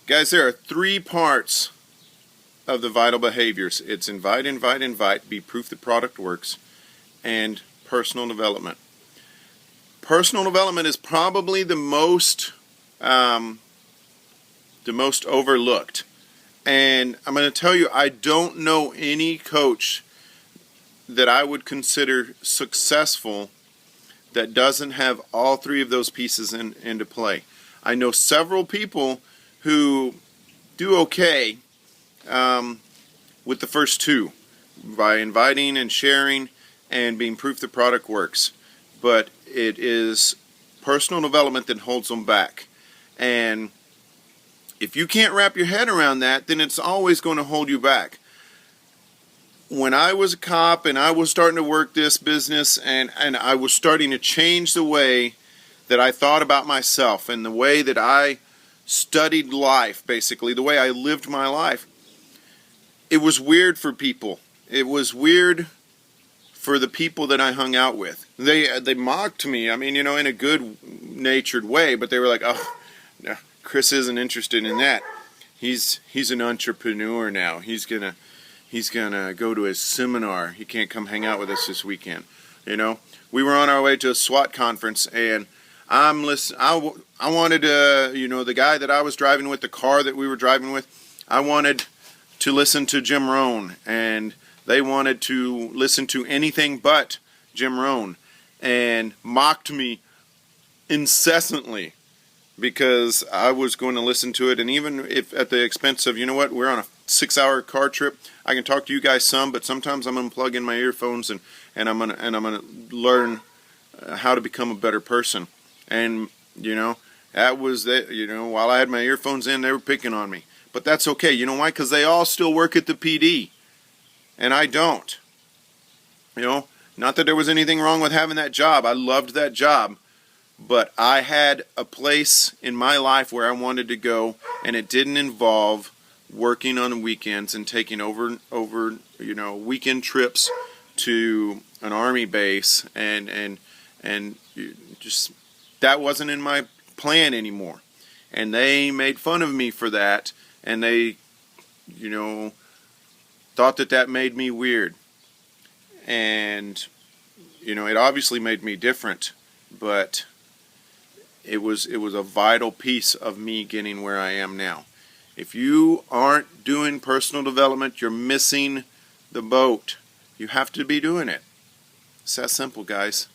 Guys, there are three parts of the vital behaviors. It's invite, invite, invite, be proof the product works, and personal development. Personal development is probably the most overlooked. And I'm going to tell you, I don't know any coach that I would consider successful that doesn't have all three of those pieces into play. I know several people who do okay with the first two, by inviting and sharing and being proof the product works. But it is personal development that holds them back. And if you can't wrap your head around that, then it's always going to hold you back. When I was a cop and I was starting to work this business and I was starting to change the way that I thought about myself and the way that I studied life, basically, the way I lived my life, it was weird for people. It was weird for the people that I hung out with. They mocked me, I mean, in a good-natured way, but they were like, oh, no, Chris isn't interested in that. He's an entrepreneur now. He's gonna go to his seminar. He can't come hang out with us this weekend. We were on our way to a SWAT conference, and I'm listening. I wanted to, the guy that I was driving with, the car that we were driving with, I wanted to listen to Jim Rohn, and they wanted to listen to anything but Jim Rohn, and mocked me incessantly because I was going to listen to it, and even if at the expense of, we're on a 6-hour car trip, I can talk to you guys some, but sometimes I'm going to plug in my earphones and I'm going to learn how to become a better person. And that was that. While I had my earphones in, they were picking on me, but that's okay. You know why? Because they all still work at the PD, and I don't. Not that there was anything wrong with having that job. I loved that job, but I had a place in my life where I wanted to go, and it didn't involve working on weekends and taking over weekend trips to an army base, and just that wasn't in my plan anymore. And they made fun of me for that, and they thought that made me weird. And it obviously made me different, but it was a vital piece of me getting where I am now. If you aren't doing personal development, you're missing the boat. You have to be doing it. It's that simple, guys.